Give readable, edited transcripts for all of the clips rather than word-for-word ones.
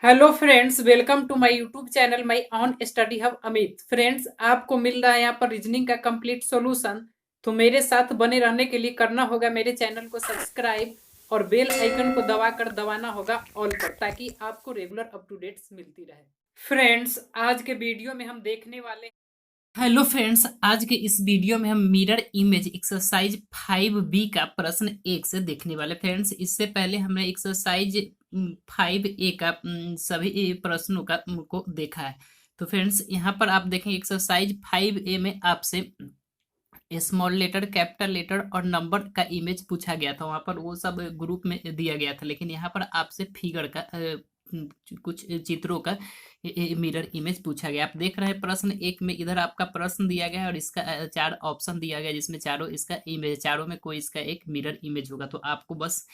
Hello friends, welcome to my YouTube channel my on study hub Amit. Friends, आपको मिल रहा है यहाँ पर रीजनिंग का कंप्लीट सॉल्यूशन। तो मेरे साथ बने रहने के लिए करना होगा मेरे चैनल को सब्सक्राइब और बेल आइकन को दबाकर दबाना होगा ऑल पर, ताकि आपको रेगुलर अप टू डेट्स मिलती रहे। फ्रेंड्स, आज के वीडियो में हम देखने वाले हेलो फ्रेंड्स, आज के इस वीडियो में हम मिरर इमेज एक्सरसाइज 5B का प्रश्न 1 से देखने वाले। फ्रेंड्स, इससे पहले हमने एक्सरसाइज 5A का सभी प्रश्नों का को देखा है। तो फ्रेंड्स, यहाँ पर आप देखें एक्सरसाइज 5A में आपसे स्मॉल लेटर, कैपिटल लेटर और नंबर का इमेज पूछा गया था। वहां पर वो सब ग्रुप में दिया गया था, लेकिन यहाँ पर आपसे फिगर का कुछ चित्रों का मिरर इमेज पूछा गया। आप देख रहे हैं प्रश्न एक में इधर आपका प्रश्न दिया गया है और इसका चार ऑप्शन दिया गया, जिसमें चारों इसका इमेज, चारों में कोई इसका एक मिरर इमेज होगा। तो आपको बस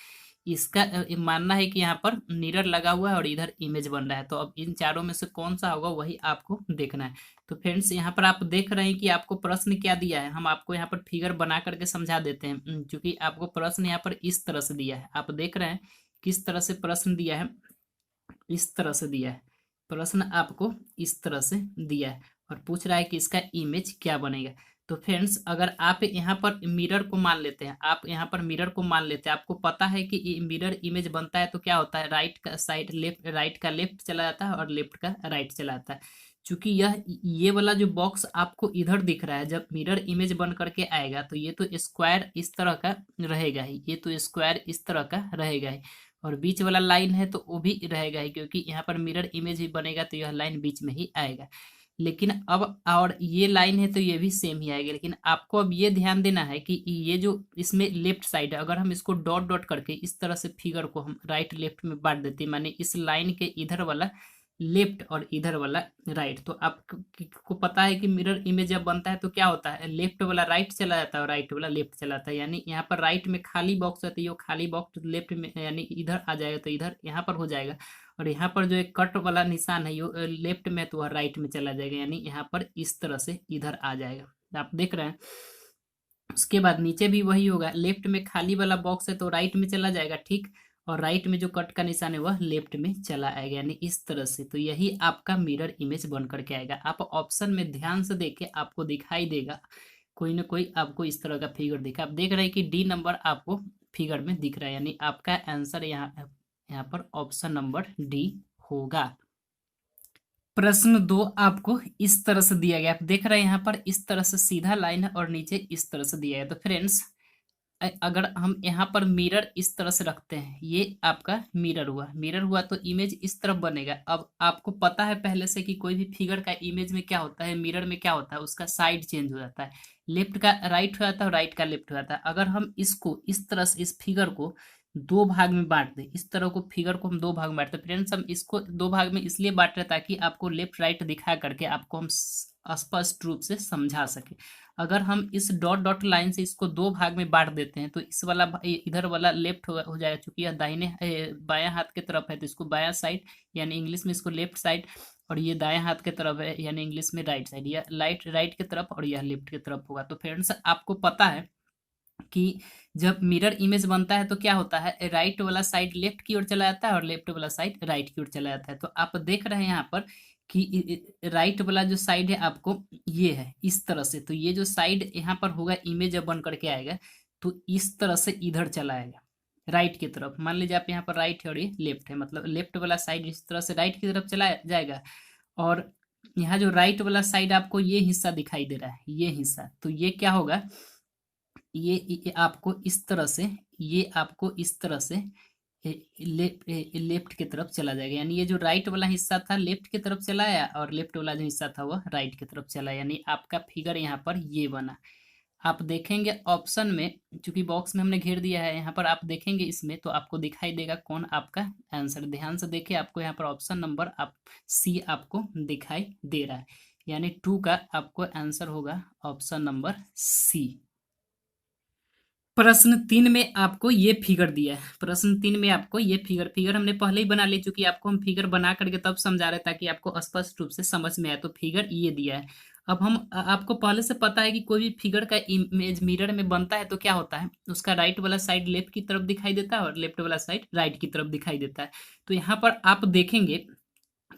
इसका मानना है कि यहाँ पर मिरर लगा हुआ है और इधर इमेज बन रहा है। तो अब इन चारों में से कौन सा होगा वही आपको देखना है। तो फ्रेंड्स, यहाँ पर आप देख रहे हैं कि आपको प्रश्न क्या दिया है। हम आपको यहाँ पर फिगर बना करके समझा देते हैं, क्योंकि आपको प्रश्न यहाँ पर इस तरह से दिया है। आप देख रहे हैं किस तरह से प्रश्न दिया है, इस तरह से दिया है प्रश्न, आपको इस तरह से दिया है और पूछ रहा है कि इसका इमेज क्या बनेगा। तो फ्रेंड्स, अगर आप यहाँ पर मिरर को मान लेते हैं, आप यहाँ पर मिरर को मान लेते हैं, आपको पता है कि मिरर इमेज बनता है तो क्या होता है, राइट का साइड लेफ्ट, राइट का लेफ्ट चला जाता है और लेफ्ट का राइट चला जाता है। चूंकि ये वाला जो बॉक्स आपको इधर दिख रहा है, जब मिरर इमेज बन करके आएगा तो ये तो स्क्वायर इस तरह का रहेगा ही, ये तो स्क्वायर इस तरह का रहेगा ही, और बीच वाला लाइन है तो वो भी रहेगा ही, क्योंकि यहाँ पर मिरर इमेज भी बनेगा तो यह लाइन बीच में ही आएगा। लेकिन अब और ये लाइन है तो ये भी सेम ही आएगा। लेकिन आपको अब ये ध्यान देना है कि ये जो इसमें लेफ्ट साइड है, अगर हम इसको डॉट डॉट करके इस तरह से फिगर को हम राइट लेफ्ट में बांट देते हैं, माने इस लाइन के इधर वाला लेफ्ट और इधर वाला राइट, तो आपको पता है कि मिरर इमेज जब बनता है तो क्या होता है, लेफ्ट वाला राइट चला जाता है और राइट वाला लेफ्ट चला जाता है। यानी यहाँ पर राइट में खाली बॉक्स है तो ये खाली बॉक्स लेफ्ट में, यानी इधर आ जाएगा तो इधर यहाँ पर हो जाएगा। और यहाँ पर जो एक कट वाला निशान है ये लेफ्ट में तो वह राइट में चला जाएगा, यानी यहाँ पर इस तरह से इधर आ जाएगा। आप देख रहे हैं। उसके बाद नीचे भी वही होगा, लेफ्ट में खाली वाला बॉक्स है तो राइट में चला जाएगा, ठीक, और राइट में जो कट का निशान है वह लेफ्ट में चला आएगा, यानी इस तरह से। तो यही आपका मिरर इमेज बन करके आएगा। आप ऑप्शन में ध्यान से देखे, आपको दिखाई देगा कोई ना कोई आपको इस तरह का फिगर दिखा। आप देख रहे हैं कि डी नंबर आपको फिगर में दिख रहा है, यानी आपका आंसर यहाँ पर ऑप्शन नंबर डी होगा। प्रश्न 2 आपको इस तरह से दिया गया, आप देख रहे हैं यहाँ पर इस तरह से सीधा लाइन है और नीचे इस तरह से दिया है। तो फ्रेंड्स, अगर हम यहाँ पर मिरर इस तरह से रखते हैं, ये आपका मिरर हुआ, मिरर हुआ तो इमेज इस तरफ बनेगा। अब आपको पता है पहले से कि कोई भी फिगर का इमेज में क्या होता है, मिरर में क्या होता है, उसका साइड चेंज हो जाता है, लेफ्ट का राइट हो जाता है और राइट का लेफ्ट हो जाता है। अगर हम इसको इस तरह से, इस फिगर को दो भाग में बांट दें, इस तरह को फिगर को हम दो भाग में बांटते हैं। फ्रेंड्स, हम इसको दो भाग में इसलिए बांट रहे ताकि आपको लेफ्ट राइट दिखा करके आपको हम स्पष्ट रूप से समझा सके। अगर हम इस डॉट डॉट लाइन से इसको दो भाग में बांट देते हैं तो इस वाला इधर वाला लेफ्ट हो जाएगा, चूंकि यह दाहिने बायां हाथ की तरफ है तो इसको बायां साइड, यानी इंग्लिश में इसको लेफ्ट साइड, और ये दायां हाथ की तरफ है यानी इंग्लिश में राइट साइड, यह राइट की तरफ और यह लेफ्ट की तरफ होगा। तो फ्रेंड्स, आपको पता है कि जब मिरर इमेज बनता है तो क्या होता है, राइट वाला साइड लेफ्ट की ओर चला जाता है और लेफ्ट वाला साइड राइट की ओर चला जाता है। तो आप देख रहे हैं यहाँ पर कि राइट वाला जो साइड है आपको ये है इस तरह से, तो ये जो साइड यहाँ पर होगा इमेज जब बन करके आएगा तो इस तरह से इधर चला आएगा राइट की तरफ। मान लीजिए आप यहाँ पर राइट है और ये लेफ्ट है, मतलब लेफ्ट वाला साइड इस तरह से राइट की तरफ चला जाएगा, और यहाँ जो राइट वाला साइड आपको ये हिस्सा दिखाई दे रहा है, ये हिस्सा, तो ये क्या होगा, ये आपको इस तरह से, ये आपको इस तरह से लेफ्ट की तरफ चला जाएगा। यानी ये जो राइट वाला हिस्सा था लेफ्ट की तरफ चला आया और लेफ्ट वाला जो हिस्सा था वह राइट की तरफ चला, यानी आपका फिगर यहाँ पर ये बना। आप देखेंगे ऑप्शन में, चूंकि बॉक्स में हमने घेर दिया है, यहाँ पर आप देखेंगे इसमें तो आपको दिखाई देगा कौन आपका आंसर। ध्यान से देखिए, आपको यहाँ पर ऑप्शन नंबर आप सी आपको दिखाई दे रहा है, यानी 2 का आपको आंसर होगा ऑप्शन नंबर सी। प्रश्न 3 में आपको ये फिगर दिया है, प्रश्न 3 में आपको ये फिगर हमने पहले ही बना ली, चूंकि आपको हम फिगर बना करके तब समझा रहे ताकि आपको स्पष्ट रूप से समझ में आए। तो फिगर ये दिया है। अब हम आपको पहले से पता है कि कोई भी फिगर का इमेज मिरर में बनता है तो क्या होता है, उसका राइट वाला साइड लेफ्ट की तरफ दिखाई देता है और लेफ्ट वाला साइड राइट की तरफ दिखाई देता है। तो यहाँ पर आप देखेंगे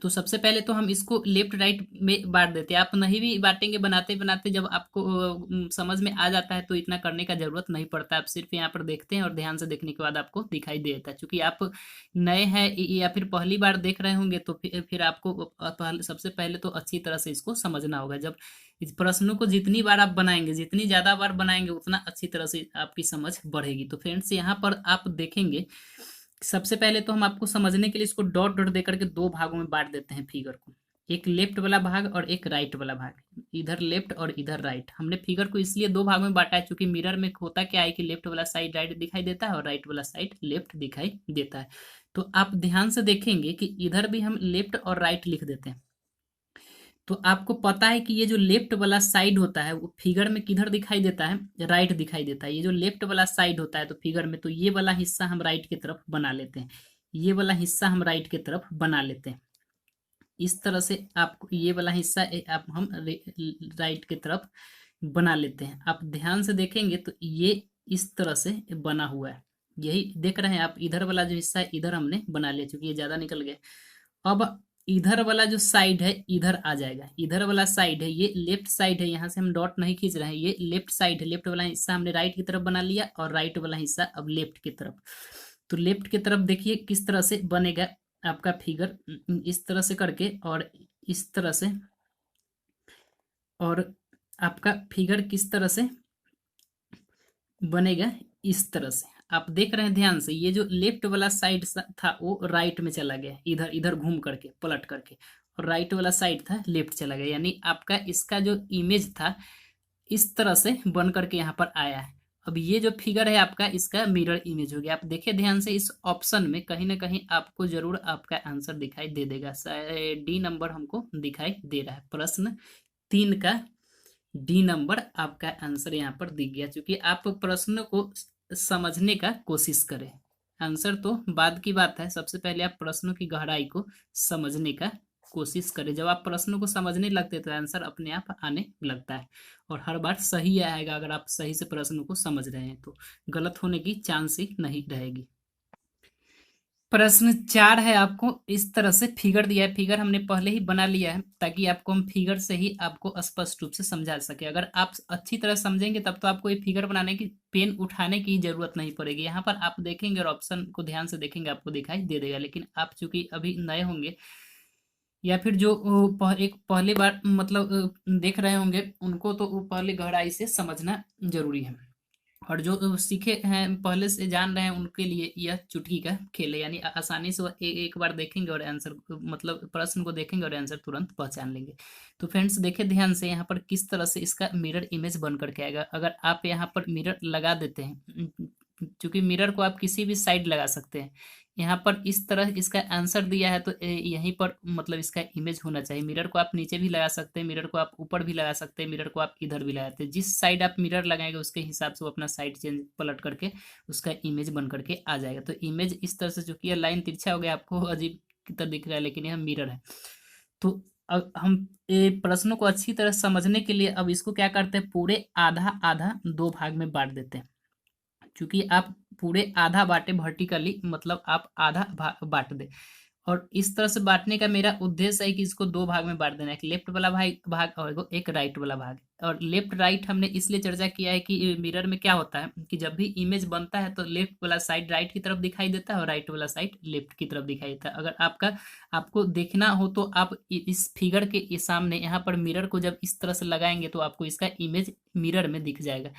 तो सबसे पहले तो हम इसको लेफ्ट राइट में बांट देते हैं। आप नहीं भी बांटेंगे, बनाते बनाते जब आपको समझ में आ जाता है तो इतना करने का जरूरत नहीं पड़ता। आप सिर्फ यहाँ पर देखते हैं और ध्यान से देखने के बाद आपको दिखाई दे देता है। क्योंकि आप नए हैं या फिर पहली बार देख रहे होंगे तो फिर आपको सबसे पहले तो अच्छी तरह से इसको समझना होगा। जब इस प्रश्नों को जितनी बार आप बनाएंगे, जितनी ज्यादा बार बनाएंगे, उतना अच्छी तरह से आपकी समझ बढ़ेगी। तो फ्रेंड्स यहाँ पर आप देखेंगे, सबसे पहले तो हम आपको समझने के लिए इसको डॉट डॉट देकर के दो भागों में बांट देते हैं फिगर को। एक लेफ्ट वाला भाग और एक राइट वाला भाग, इधर लेफ्ट और इधर राइट। हमने फिगर को इसलिए दो भागों में बांटा है क्योंकि मिरर में होता क्या है कि लेफ्ट वाला साइड राइट दिखाई देता है और राइट वाला साइड लेफ्ट दिखाई देता है। तो आप ध्यान से देखेंगे कि इधर भी हम लेफ्ट और राइट लिख देते हैं। तो आपको पता है कि ये जो लेफ्ट वाला साइड होता है वो फिगर में किधर दिखाई देता है, राइट दिखाई देता है। ये जो लेफ्ट वाला साइड होता है तो फिगर में, तो ये वाला हिस्सा हम राइट की तरफ बना लेते हैं, ये वाला हिस्सा हम राइट की तरफ बना लेते हैं। इस तरह से आपको ये वाला हिस्सा आप हम राइट की तरफ बना लेते हैं। आप ध्यान से देखेंगे तो ये इस तरह से बना हुआ है, यही देख रहे हैं आप। इधर वाला जो हिस्सा है इधर हमने बना लिया, चूंकि ये ज्यादा निकल गया। अब इधर वाला जो साइड है इधर आ जाएगा। इधर वाला साइड है, ये लेफ्ट साइड है, यहाँ से हम डॉट नहीं खींच रहे हैं, ये लेफ्ट साइड है। लेफ्ट वाला हिस्सा हमने राइट की तरफ बना लिया और राइट वाला हिस्सा अब लेफ्ट की तरफ। तो लेफ्ट की तरफ देखिए किस तरह से बनेगा आपका फिगर, इस तरह से करके और इस तरह से, और आपका फिगर किस तरह से बनेगा, इस तरह से। आप देख रहे हैं ध्यान से, ये जो लेफ्ट वाला साइड था वो राइट में चला गया, इधर इधर घूम करके पलट करके, और राइट वाला साइड था लेफ्ट चला गया। यानी आपका इसका जो इमेज था इस तरह से बन करके यहाँ पर आया है। अब ये जो फिगर है आपका, इसका मिरर इमेज हो गया। आप देखिए ध्यान से, इस ऑप्शन में कहीं ना कहीं आपको जरूर आपका आंसर दिखाई दे देगा। डी नंबर हमको दिखाई दे रहा है, प्रश्न 3 का डी नंबर आपका आंसर यहाँ पर दिख गया। क्योंकि आप प्रश्न को समझने का कोशिश करें, आंसर तो बाद की बात है, सबसे पहले आप प्रश्नों की गहराई को समझने का कोशिश करें। जब आप प्रश्नों को समझने लगते तो आंसर अपने आप आने लगता है और हर बार सही आएगा। अगर आप सही से प्रश्नों को समझ रहे हैं तो गलत होने की चांस ही नहीं रहेगी। प्रश्न 4 है, आपको इस तरह से फिगर दिया है। फिगर हमने पहले ही बना लिया है ताकि आपको हम फिगर से ही आपको स्पष्ट रूप से समझा सके। अगर आप अच्छी तरह समझेंगे तब तो आपको ये फिगर बनाने की पेन उठाने की जरूरत नहीं पड़ेगी। यहाँ पर आप देखेंगे और ऑप्शन को ध्यान से देखेंगे, आपको दिखाई दे देगा। लेकिन आप चूंकि अभी नए होंगे या फिर जो एक पहली बार मतलब देख रहे होंगे, उनको तो वो पहले गहराई से समझना जरूरी है। और जो सीखे हैं, पहले से जान रहे हैं, उनके लिए यह चुटकी का खेल है। यानी आसानी से वो एक बार देखेंगे और आंसर, मतलब प्रश्न को देखेंगे और आंसर तुरंत पहचान लेंगे। तो फ्रेंड्स देखिए ध्यान से यहाँ पर किस तरह से इसका मिरर इमेज बन करके आएगा। अगर आप यहाँ पर मिरर लगा देते हैं, क्योंकि मिरर को आप किसी भी साइड लगा सकते हैं, यहाँ पर इस तरह इसका आंसर दिया है तो यहीं पर मतलब इसका इमेज होना चाहिए। मिरर को आप नीचे भी लगा सकते हैं, मिरर को आप ऊपर भी लगा सकते हैं, मिरर को आप इधर भी लगा सकते हैं। जिस साइड आप मिरर लगाएंगे उसके हिसाब से वो अपना साइड चेंज पलट करके उसका इमेज बन करके आ जाएगा। तो इमेज इस तरह से, जो कि यह लाइन तिरछा हो गया, आपको अजीब की तरह दिख रहा है, लेकिन यह मिरर है। तो अब हम ये प्रश्नों को अच्छी तरह समझने के लिए अब इसको क्या करते हैं, पूरे आधा आधा दो भाग में बांट देते हैं। क्योंकि आप पूरे आधा बांटे वर्टिकली, मतलब आप आधा बांट दे। और इस तरह से बांटने का मेरा उद्देश्य है कि इसको दो भाग में बांट देना है, एक लेफ्ट वाला भाग भाग और एक राइट वाला भाग। और लेफ्ट राइट हमने इसलिए चर्चा किया है कि मिरर में क्या होता है कि जब भी इमेज बनता है तो लेफ्ट वाला साइड राइट की तरफ दिखाई देता है और राइट वाला साइड लेफ्ट की तरफ दिखाई देता है। अगर आपको देखना हो तो आप इस फिगर के सामने यहाँ पर मिरर को जब इस तरह से लगाएंगे तो आपको इसका इमेज मिरर में दिख जाएगा।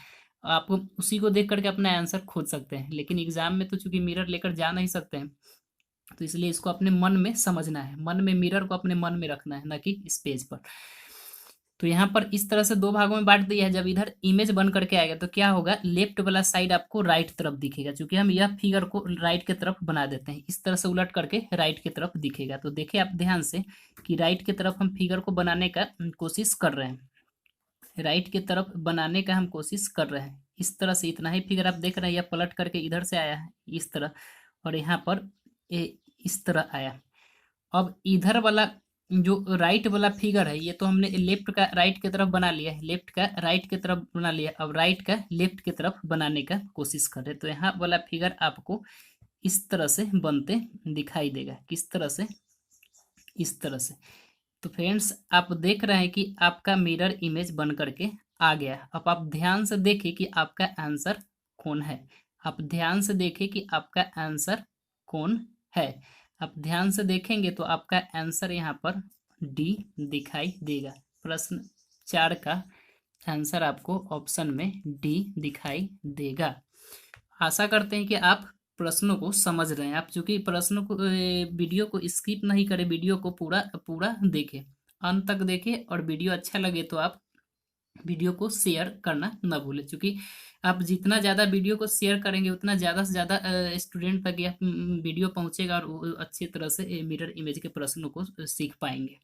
आप उसी को देख करके अपना आंसर खोज सकते हैं। लेकिन एग्जाम में तो चूंकि मिरर लेकर जा नहीं सकते हैं, तो इसलिए इसको अपने मन में समझना है, मन में मिरर को अपने मन में रखना है, ना कि इस पेज पर। तो यहाँ पर इस तरह से दो भागों में बांट दिया है। जब इधर इमेज बन करके आएगा तो क्या होगा, लेफ्ट वाला साइड आपको राइट तरफ दिखेगा, क्योंकि हम यह फिगर को राइट की तरफ बना देते हैं। इस तरह से उलट करके राइट की तरफ दिखेगा। तो देखिए आप ध्यान से कि राइट की तरफ हम फिगर को बनाने का कोशिश कर रहे हैं, राइट की तरफ बनाने का हम कोशिश कर रहे हैं। इस तरह से इतना ही फिगर आप देख रहे हैं, यह पलट करके इधर से आया है इस तरह, और यहाँ पर इस तरह आया। अब इधर वाला जो राइट वाला फिगर है, ये तो हमने लेफ्ट का राइट की तरफ बना लिया है, लेफ्ट का राइट की तरफ बना लिया। अब राइट का लेफ्ट की तरफ बनाने का कोशिश कर रहे हैं। तो यहाँ वाला फिगर आपको इस तरह से बनते दिखाई देगा। किस तरह से, इस तरह से। तो फ्रेंड्स आप देख रहे हैं कि आपका मिरर इमेज बन करके आ गया। अब आप ध्यान से देखिए कि आपका आंसर कौन है। आप ध्यान से देखिए कि आपका आंसर कौन है। आप ध्यान से देखेंगे तो आपका आंसर यहाँ पर डी दिखाई देगा। प्रश्न 4 का आंसर आपको ऑप्शन में डी दिखाई देगा। आशा करते हैं कि आप प्रश्नों को समझ रहे हैं। आप चूंकि प्रश्नों को वीडियो को स्किप नहीं करें, वीडियो को पूरा पूरा देखें, अंत तक देखें, और वीडियो अच्छा लगे तो आप वीडियो को शेयर करना न भूलें। क्योंकि आप जितना ज़्यादा वीडियो को शेयर करेंगे उतना ज़्यादा से ज़्यादा स्टूडेंट तक यह वीडियो पहुंचेगा और वो अच्छी तरह से मिरर इमेज के प्रश्नों को सीख पाएंगे।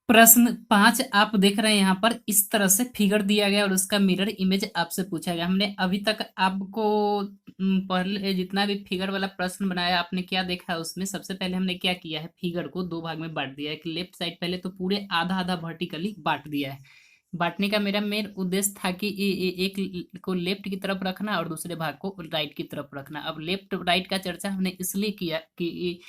प्रश्न 5 आप देख रहे हैं यहाँ पर इस तरह से फिगर दिया गया और उसका मिरर इमेज आपसे पूछा गया। हमने अभी तक आपको पहले जितना भी फिगर वाला प्रश्न बनाया आपने क्या देखा है, उसमें सबसे पहले हमने क्या किया है, फिगर को दो भाग में बांट दिया है। कि लेफ्ट साइड पहले तो पूरे आधा आधा वर्टिकली बांट दिया है। बांटने का मेरा मेन उद्देश्य था कि एक को लेफ्ट की तरफ रखना और दूसरे भाग को राइट की तरफ रखना। अब लेफ्ट राइट का चर्चा हमने इसलिए किया कि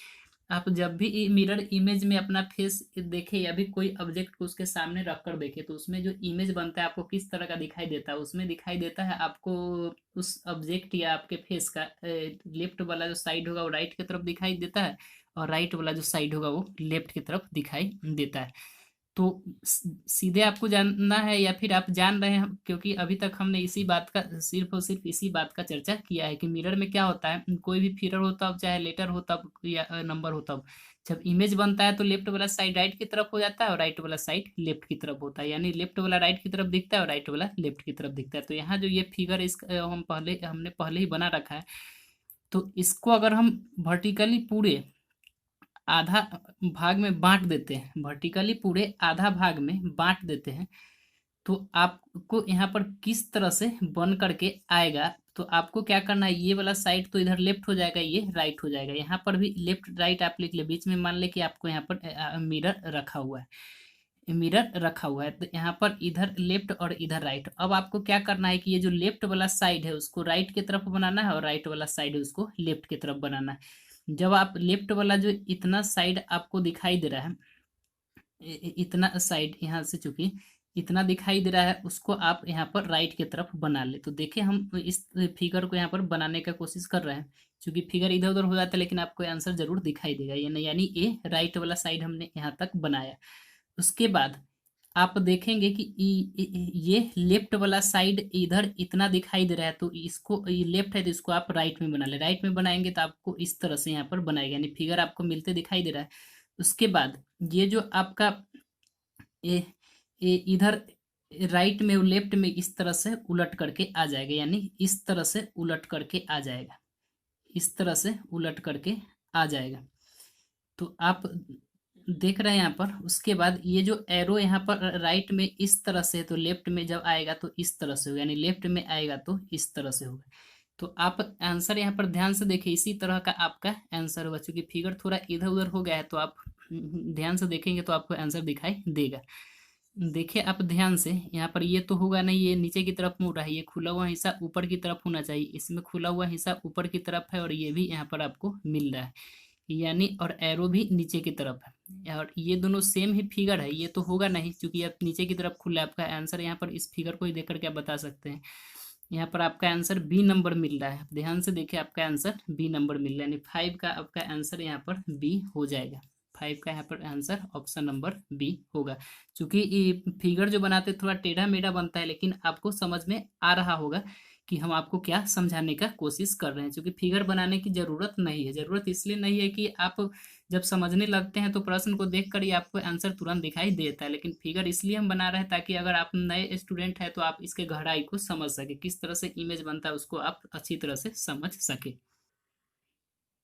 आप जब भी मिरर इमेज में अपना फेस देखे या भी कोई ऑब्जेक्ट को उसके सामने रख कर देखे तो उसमें जो इमेज बनता है आपको किस तरह का दिखाई देता है। उसमें दिखाई देता है आपको उस ऑब्जेक्ट या आपके फेस का लेफ्ट वाला जो साइड होगा वो राइट की तरफ दिखाई देता है और राइट वाला जो साइड होगा वो लेफ्ट की तरफ दिखाई देता है। तो सीधे आपको जानना है या फिर आप जान रहे हैं, क्योंकि अभी तक हमने इसी बात का सिर्फ और सिर्फ इसी बात का चर्चा किया है कि मिरर में क्या होता है। कोई भी फिगर होता हो, चाहे लेटर होता हो या नंबर होता हो, जब इमेज बनता है तो लेफ्ट वाला साइड राइट की तरफ हो जाता है और राइट वाला साइड लेफ्ट की तरफ होता है। यानी लेफ्ट वाला राइट की तरफ दिखता है और राइट वाला लेफ्ट की तरफ दिखता है। तो यहाँ जो ये फिगर हमने पहले ही बना रखा है, तो इसको अगर हम वर्टिकली पूरे आधा भाग में बांट देते हैं, वर्टिकली पूरे आधा भाग में बांट देते हैं, तो आपको यहाँ पर किस तरह से बन करके आएगा। तो आपको क्या करना है, ये वाला साइड तो इधर लेफ्ट हो जाएगा, ये राइट हो जाएगा। यहाँ पर भी लेफ्ट राइट आप लिख ले, बीच में मान ले कि आपको यहाँ पर मिरर रखा हुआ है, मिरर रखा हुआ है। तो यहाँ पर इधर लेफ्ट और इधर राइट। अब आपको क्या करना है कि ये जो लेफ्ट वाला साइड है उसको राइट की तरफ बनाना है और राइट वाला साइड है उसको लेफ्ट की तरफ बनाना है। जब आप लेफ्ट वाला जो इतना साइड आपको दिखाई दे रहा है, इतना साइड यहाँ से चूंकि इतना दिखाई दे रहा है, उसको आप यहाँ पर राइट की तरफ बना ले। तो देखिए हम इस फिगर को यहाँ पर बनाने का कोशिश कर रहे हैं। क्योंकि फिगर इधर उधर हो जाता है लेकिन आपको आंसर जरूर दिखाई देगा। ये नहीं, यानी ये राइट वाला साइड हमने यहाँ तक बनाया। उसके बाद आप देखेंगे कि ये लेफ्ट वाला साइड इधर इतना दिखाई दे रहा है, तो इसको, ये लेफ्ट है तो इसको आप राइट में बना ले। राइट में बनाएंगे तो आपको इस तरह से यहाँ पर बनाएगा, यानी फिगर आपको मिलते दिखाई दे रहा है। उसके बाद ये जो आपका इधर राइट में और लेफ्ट में इस तरह से उलट करके आ जाएगा, यानी इस तरह से उलट करके आ जाएगा, इस तरह से उलट करके आ जाएगा। तो आप देख रहे हैं यहाँ पर। उसके बाद ये जो एरो यहाँ पर राइट में इस तरह से है, तो लेफ्ट में जब आएगा तो इस तरह से होगा, यानी लेफ्ट में आएगा तो इस तरह से होगा। तो आप आंसर यहाँ पर ध्यान से देखिए, इसी तरह का आपका आंसर होगा। क्योंकि फिगर थोड़ा इधर उधर हो गया है तो आप ध्यान से देखेंगे तो आपको आंसर दिखाई देगा। देखिए आप ध्यान से, यहाँ पर ये तो होगा नहीं, ये नीचे की तरफ मुड़ रहा है, ये खुला हुआ हिस्सा ऊपर की तरफ होना चाहिए। इसमें खुला हुआ हिस्सा ऊपर की तरफ है और ये भी यहाँ पर आपको मिल रहा है, यानी और एरो भी नीचे की तरफ है। और ये दोनों सेम ही फिगर है, ये तो होगा नहीं क्योंकि आप नीचे की तरफ खुला है। आपका आंसर यहाँ पर इस फिगर को ही देख करके आप बता सकते हैं। यहाँ पर आपका आंसर बी नंबर मिल रहा है। ध्यान से देखिए, आपका आंसर बी नंबर मिल रहा है, यानी 5 का आपका आंसर यहाँ पर बी हो जाएगा। 5 का यहाँ पर आंसर ऑप्शन नंबर बी होगा। चूंकि ये फिगर जो बनाते थोड़ा टेढ़ा मेढ़ा बनता है, लेकिन आपको समझ में आ रहा होगा कि हम आपको क्या समझाने का कोशिश कर रहे हैं। क्योंकि फिगर बनाने की जरूरत नहीं है, जरूरत इसलिए नहीं है कि आप जब समझने लगते हैं तो प्रश्न को देखकर ही आपको आंसर तुरंत दिखाई देता है। लेकिन फिगर इसलिए हम बना रहे हैं ताकि अगर आप नए स्टूडेंट हैं तो आप इसके गहराई को समझ सके, किस तरह से इमेज बनता है उसको आप अच्छी तरह से समझ सके।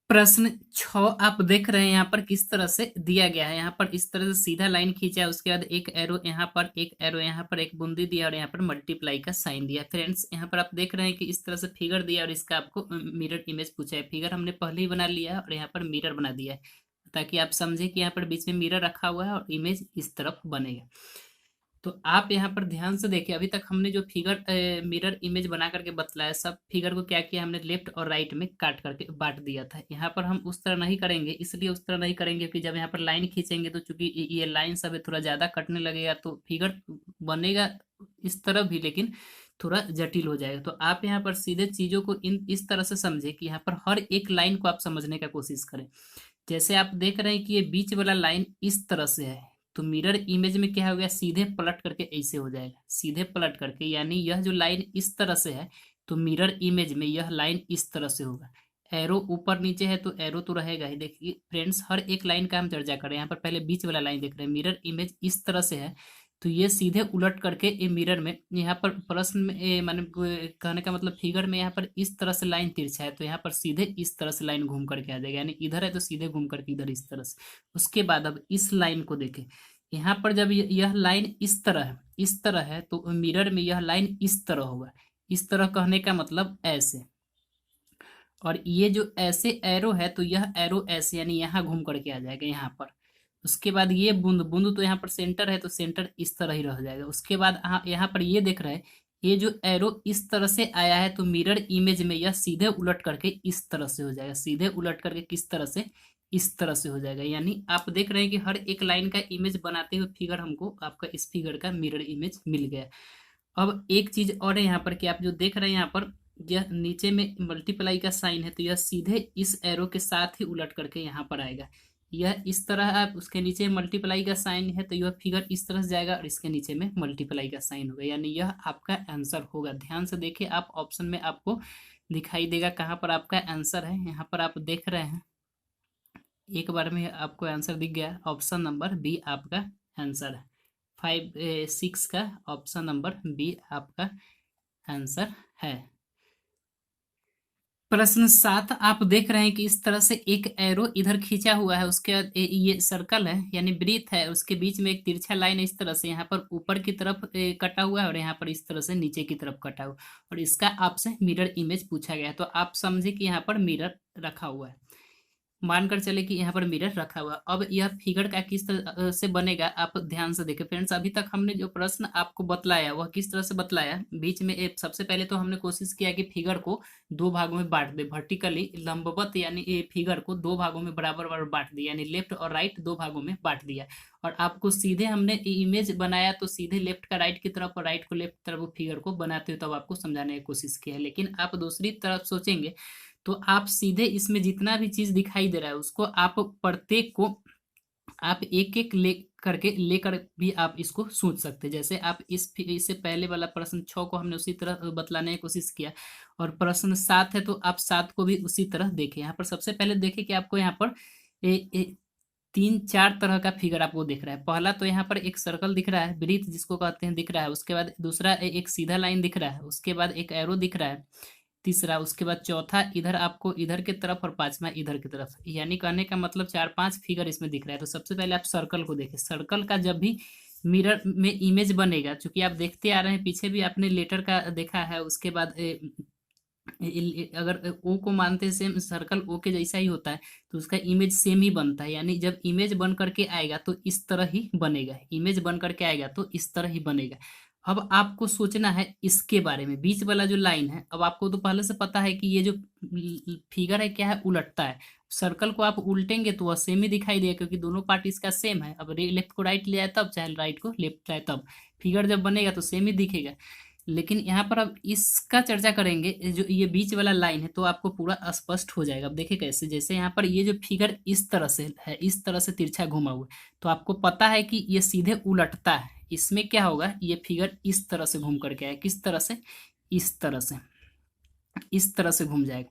प्रश्न 6 आप देख रहे हैं यहाँ पर किस तरह से दिया गया है। यहाँ पर इस तरह से सीधा लाइन खींचा है, उसके बाद एक एरो यहाँ पर, एक एरो यहाँ पर, एक बूंदी दिया और यहाँ पर मल्टीप्लाई का साइन दिया। फ्रेंड्स यहाँ पर आप देख रहे हैं कि इस तरह से फिगर दिया और इसका आपको मिरर इमेज पूछा है। फिगर हमने पहले ही बना लिया है और यहाँ पर मिरर बना दिया है ताकि आप समझे कि यहाँ पर बीच में मिरर रखा हुआ है और इमेज इस तरफ बनेगा। तो आप यहाँ पर ध्यान से देखिए, अभी तक हमने जो फिगर मिरर इमेज बना करके बतलाया, सब फिगर को क्या किया हमने, लेफ्ट और राइट में काट करके बांट दिया था। यहाँ पर हम उस तरह नहीं करेंगे, इसलिए उस तरह नहीं करेंगे कि जब यहाँ पर लाइन खींचेंगे तो चूंकि ये लाइन सब है थोड़ा ज्यादा कटने लगेगा, तो फिगर बनेगा इस तरह भी, लेकिन थोड़ा जटिल हो जाएगा। तो आप यहाँ पर सीधे चीजों को इन इस तरह से समझे कि यहाँ पर हर एक लाइन को आप समझने का कोशिश करें। जैसे आप देख रहे हैं कि ये बीच वाला लाइन इस तरह से है, तो मिरर इमेज में क्या हो गया, सीधे पलट करके ऐसे हो जाएगा, सीधे पलट करके, यानी यह जो लाइन इस तरह से है तो मिरर इमेज में यह लाइन इस तरह से होगा। एरो ऊपर नीचे है तो एरो तो रहेगा ही। देखिए फ्रेंड्स, हर एक लाइन का हम चर्चा करें। यहाँ पर पहले बीच वाला लाइन देख रहे हैं, मिरर इमेज इस तरह से है, तो ये सीधे उलट करके ये मिरर में, यहाँ पर प्रश्न में माने कहने का मतलब फिगर में यहाँ पर इस तरह से लाइन तिरछा है, तो यहाँ पर सीधे इस तरह से लाइन घूम करके आ जाएगा, यानी इधर है तो सीधे घूम करके इधर इस तरह से। उसके बाद अब इस लाइन को देखें, यहाँ पर जब यह लाइन इस तरह है, इस तरह है, तो मिरर में यह लाइन इस तरह होगा। इस तरह कहने का मतलब ऐसे, और ये जो ऐसे एरो है तो यह एरो ऐसे, यानी यहाँ घूम करके आ जाएगा यहाँ पर। उसके बाद ये बूंद बूंद तो यहाँ पर सेंटर है तो सेंटर इस तरह ही रह जाएगा। उसके बाद यहाँ पर ये देख रहे हैं, ये जो एरो इस तरह से आया है तो मिरर इमेज में यह सीधे उलट करके इस तरह से हो जाएगा, सीधे उलट करके किस तरह से, इस तरह से हो जाएगा। यानी आप देख रहे हैं कि हर एक लाइन का इमेज बनाते हुए फिगर हमको, आपका इस फिगर का मिरर इमेज मिल गया। अब एक चीज और है यहाँ पर कि आप जो देख रहे हैं यहाँ पर, यह नीचे में मल्टीप्लाई का साइन है तो यह सीधे इस एरो के साथ ही उलट करके यहाँ पर आएगा। यह इस तरह, आप उसके नीचे मल्टीप्लाई का साइन है तो यह फिगर इस तरह से जाएगा और इसके नीचे में मल्टीप्लाई का साइन होगा, यानी यह आपका आंसर होगा। ध्यान से देखिए, आप ऑप्शन में आपको दिखाई देगा कहाँ पर आपका आंसर है। यहाँ पर आप देख रहे हैं, एक बार में आपको आंसर दिख गया, ऑप्शन नंबर बी आपका आंसर है। 5 6 का ऑप्शन नंबर बी आपका आंसर है। प्रश्न 7, आप देख रहे हैं कि इस तरह से एक एरो इधर खींचा हुआ है, उसके बाद ये सर्कल है यानी वृत्त है, उसके बीच में एक तिरछा लाइन इस तरह से यहाँ पर ऊपर की तरफ कटा हुआ है और यहाँ पर इस तरह से नीचे की तरफ कटा हुआ, और इसका आपसे मिरर इमेज पूछा गया है। तो आप समझे कि यहाँ पर मिरर रखा हुआ है, मानकर चले कि यहाँ पर मिरर रखा हुआ। अब यह फिगर का किस तरह से बनेगा, आप ध्यान से देखें फ्रेंड्स। अभी तक हमने जो प्रश्न आपको बतलाया वह किस तरह से बतलाया, बीच में सबसे पहले तो हमने कोशिश किया कि फिगर को दो भागों में बांट दे, वर्टिकली लंबवत, यानी ये फिगर को दो भागों में बराबर बराबर बांट दिया, यानी लेफ्ट और राइट दो भागों में बांट दिया। और आपको सीधे हमने इमेज बनाया तो सीधे लेफ्ट का राइट की तरफ और राइट को लेफ्ट की तरफ फिगर को बनाते हुए तब आपको समझाने की कोशिश किया है। लेकिन आप दूसरी तरफ सोचेंगे तो आप सीधे इसमें जितना भी चीज दिखाई दे रहा है उसको आप प्रत्येक को आप एक एक लेकर भी आप इसको सोच सकते हैं। जैसे आप इससे पहले वाला प्रश्न 6 को हमने उसी तरह बतलाने की कोशिश किया, और प्रश्न 7 है तो आप 7 को भी उसी तरह देखें। यहाँ पर सबसे पहले देखें कि आपको यहाँ पर 3 4 तरह का फिगर आपको दिख रहा है। पहला तो यहाँ पर एक सर्कल दिख रहा है, वृत्त जिसको कहते हैं, दिख रहा है। उसके बाद दूसरा एक सीधा लाइन दिख रहा है, उसके बाद एक एरो दिख रहा है, तीसरा, उसके बाद चौथा इधर आपको इधर की तरफ, और पांचवा इधर की तरफ, यानी कहने का मतलब 4 5 फिगर इसमें दिख रहा है। तो सबसे पहले आप सर्कल को देखें। सर्कल का जब भी मिरर में इमेज बनेगा, चूंकि आप देखते आ रहे हैं, पीछे भी आपने लेटर का देखा है, उसके बाद अगर ओ को मानते सेम सर्कल ओ के जैसा ही होता है तो उसका इमेज सेम ही बनता है। यानी जब इमेज बन करके आएगा तो इस तरह ही बनेगा, इमेज बन करके आएगा तो इस तरह ही बनेगा। अब आपको सोचना है इसके बारे में, बीच वाला जो लाइन है, अब आपको तो पहले से पता है कि ये जो फिगर है क्या है, उलटता है। सर्कल को आप उल्टेंगे तो वह सेम ही दिखाई देगा क्योंकि दोनों पार्ट इसका सेम है। अब लेफ्ट को राइट ले आए तब, चाहे राइट को लेफ्ट लाए तब, फिगर जब बनेगा तो सेम ही दिखेगा। लेकिन यहाँ पर अब इसका चर्चा करेंगे, जो ये बीच वाला लाइन है तो आपको पूरा स्पष्ट हो जाएगा। अब देखिए कैसे, जैसे यहाँ पर ये जो फिगर इस तरह से है, इस तरह से तिरछा घुमा हुआ है, तो आपको पता है कि ये सीधे उलटता है। इसमें क्या होगा, ये फिगर इस तरह से घूम करके आएगा, किस तरह से, इस तरह से, इस तरह से घूम जाएगा।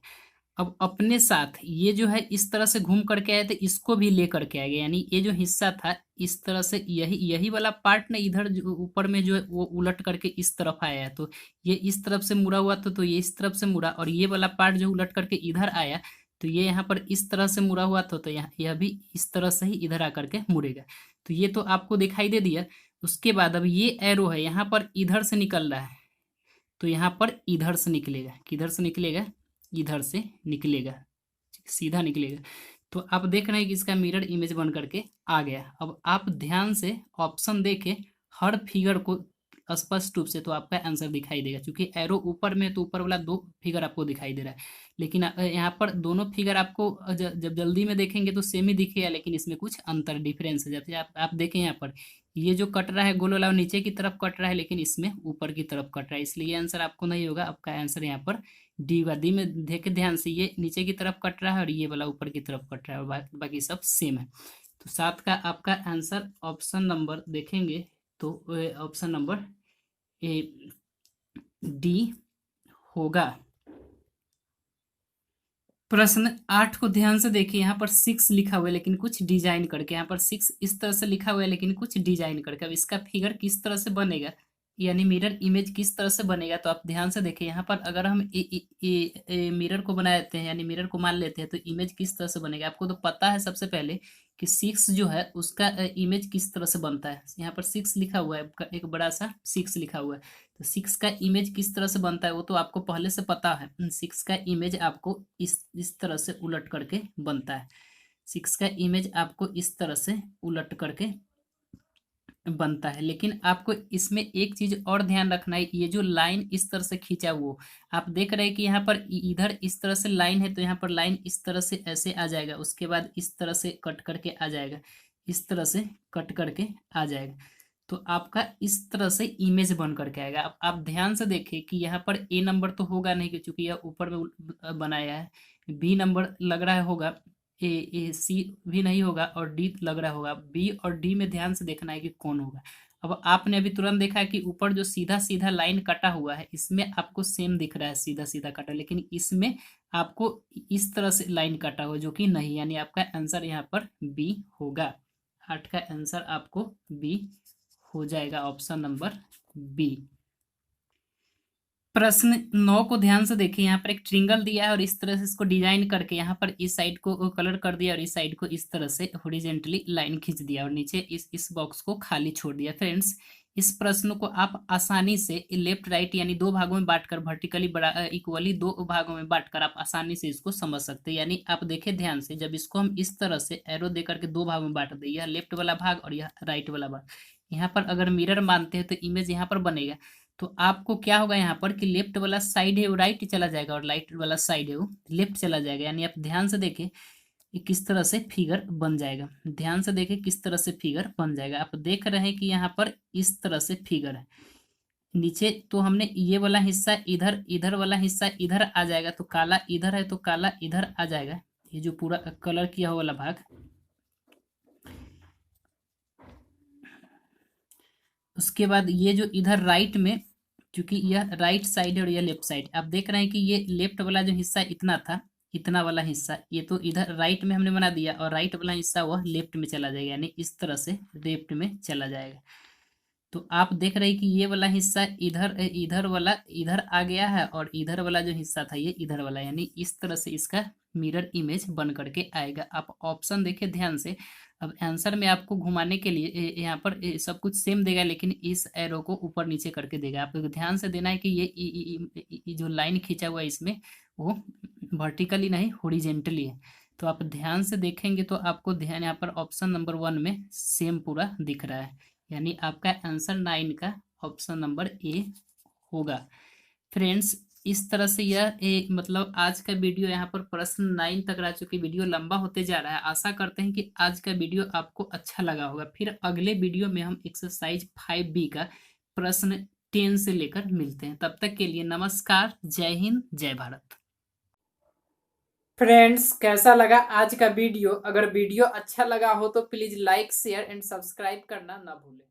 अब अपने साथ ये जो है इस तरह से घूम करके आए तो इसको भी ले करके आएगा, यानी ये जो हिस्सा था इस तरह से, यही यही वाला पार्ट ने इधर जो ऊपर में जो है वो उलट करके इस तरफ आया है, तो ये इस तरफ से मुड़ा हुआ था तो ये इस तरफ से मुड़ा, और ये वाला पार्ट जो उलट करके इधर आया तो ये यहाँ पर इस तरह से मुड़ा हुआ था, तो यहाँ यह भी इस तरह से ही इधर आकर के मुड़ेगा। तो ये तो आपको दिखाई दे दिया। उसके बाद अब ये एरो है यहाँ पर इधर से निकल रहा है, तो यहाँ पर इधर से निकलेगा, किधर से निकलेगा, इधर से निकलेगा, सीधा निकलेगा। तो आप देख रहे हैं कि इसका मिरर इमेज बन करके आ गया। अब आप ध्यान से ऑप्शन देखें, हर फिगर को स्पष्ट रूप से तो आपका आंसर दिखाई देगा, क्योंकि एरो ऊपर में तो ऊपर वाला 2 फिगर आपको दिखाई दे रहा है, लेकिन यहाँ पर दोनों फिगर आपको जब जल्दी में देखेंगे तो सेम ही दिखेगा, लेकिन इसमें कुछ अंतर डिफरेंस है। जैसे आप देखें यहाँ पर ये जो कट रहा है गोल वाला वो नीचे की तरफ कट रहा है, लेकिन इसमें ऊपर की तरफ कट रहा है, इसलिए ये आंसर आपको नहीं होगा। आपका आंसर यहाँ पर डी होगा। डी में देखे ध्यान से, ये नीचे की तरफ कट रहा है और ये वाला ऊपर की तरफ कट रहा है, और बाकी सब सेम है। तो 7 का आपका आंसर ऑप्शन नंबर देखेंगे तो ऑप्शन नंबर ए डी होगा। प्रश्न 8 को ध्यान से देखिए, यहाँ पर 6 लिखा हुआ है लेकिन कुछ डिजाइन करके, यहाँ पर 6 इस तरह से लिखा हुआ है लेकिन कुछ डिजाइन करके। अब इसका फिगर किस तरह से बनेगा, यानी मिरर इमेज किस तरह से बनेगा, तो आप ध्यान से देखिए। यहाँ पर अगर हम मिरर को बना देते हैं, यानी मिरर को मान लेते हैं, तो इमेज किस तरह से बनेगा आपको तो पता है सबसे पहले कि 6 जो है उसका इमेज किस तरह से बनता है। यहाँ पर 6 लिखा हुआ है, एक बड़ा सा 6 लिखा हुआ है, तो 6 का इमेज किस तरह से बनता है वो तो आपको पहले से पता है। 6 का इमेज आपको इस तरह से उलट करके बनता है। 6 का इमेज आपको इस तरह से उलट करके बनता है, लेकिन आपको इसमें एक चीज और ध्यान रखना है, ये जो लाइन इस तरह से खींचा वो आप देख रहे हैं कि यहाँ पर इधर इस तरह से लाइन है, तो यहाँ पर लाइन इस तरह से ऐसे आ जाएगा, उसके बाद इस तरह से कट करके आ जाएगा, इस तरह से कट करके आ जाएगा, तो आपका इस तरह से इमेज बन करके आएगा। अब आप ध्यान से देखिए कि यहाँ पर ए नंबर तो होगा नहीं, क्योंकि यह ऊपर में बनाया है। बी नंबर लग रहा है होगा, ए सी भी नहीं होगा, और डी लग रहा होगा। बी और डी में ध्यान से देखना है कि कौन होगा। अब आपने अभी तुरंत देखा कि ऊपर जो सीधा सीधा लाइन कटा हुआ है इसमें आपको सेम दिख रहा है, सीधा सीधा कटा, लेकिन इसमें आपको इस तरह से लाइन कटा हुआ जो कि नहीं, यानी आपका आंसर यहाँ पर बी होगा। 8 का आंसर आपको बी हो जाएगा, ऑप्शन नंबर बी। प्रश्न 9 को ध्यान से देखिए, यहाँ पर एक ट्रिंगल दिया है और इस तरह से इसको डिजाइन करके यहाँ पर इस साइड को कलर कर दिया और इस साइड को इस तरह से हॉरिजॉन्टली लाइन खींच दिया और नीचे इस बॉक्स को खाली छोड़ दिया। फ्रेंड्स, इस प्रश्न को आप आसानी से लेफ्ट राइट यानी 2 भागों में बांटकर, वर्टिकली इक्वली 2 भागों में बांटकर आप आसानी से इसको समझ सकते हैं। यानी आप देखें ध्यान से, जब इसको हम इस तरह से एरो दे करके 2 भागों में बांट दें, यह लेफ्ट वाला भाग और यह राइट वाला भाग, यहाँ पर अगर मिरर मानते हैं तो इमेज यहाँ पर बनेगा। तो आपको क्या होगा यहाँ पर कि लेफ्ट वाला साइड है वो राइट चला जाएगा और राइट वाला साइड है वो लेफ्ट चला जाएगा। यानी आप ध्यान से देखें किस तरह से फिगर बन जाएगा, ध्यान से देखें किस तरह से फिगर बन जाएगा। आप देख रहे हैं कि यहाँ पर इस तरह से फिगर है, नीचे तो हमने ये वाला हिस्सा इधर, इधर वाला हिस्सा इधर आ जाएगा, तो काला इधर है तो काला इधर आ जाएगा, ये जो पूरा कलर किया हुआ वाला भाग। उसके बाद ये जो इधर राइट में, क्योंकि यह राइट साइड है और यह लेफ्ट साइड, आप देख रहे हैं कि ये लेफ्ट वाला जो हिस्सा इतना था, इतना वाला हिस्सा ये तो इधर राइट में हमने बना दिया और राइट वाला हिस्सा वह लेफ्ट में चला जाएगा, यानी इस तरह से लेफ्ट में चला जाएगा। तो आप देख रहे हैं कि ये वाला हिस्सा इधर इधर वाला इधर आ गया है और इधर वाला जो हिस्सा था ये इधर वाला, यानी इस तरह से इसका मिरर इमेज बन करके आएगा। आप ऑप्शन देखें ध्यान से। अब आंसर में आपको घुमाने के लिए यहाँ पर सब कुछ सेम देगा, लेकिन इस एरो को ऊपर नीचे करके देगा। आपको ध्यान से देना है कि ये जो लाइन खींचा हुआ है इसमें वो वर्टिकली नहीं हॉरिजॉन्टली है। तो आप ध्यान से देखेंगे तो आपको ध्यान यहाँ पर ऑप्शन नंबर 1 में सेम पूरा दिख रहा है, यानी आपका आंसर 9 का ऑप्शन नंबर ए होगा। फ्रेंड्स, इस तरह से यह मतलब आज का वीडियो यहाँ पर प्रश्न 9 तक रह चुकी, वीडियो लंबा होते जा रहा है। आशा करते हैं कि आज का वीडियो आपको अच्छा लगा होगा। फिर अगले वीडियो में हम एक्सरसाइज 5B का प्रश्न 10 से लेकर मिलते हैं। तब तक के लिए नमस्कार, जय हिंद, जय भारत। फ्रेंड्स, कैसा लगा आज का वीडियो? अगर वीडियो अच्छा लगा हो तो please like share and subscribe करना ना भूलें।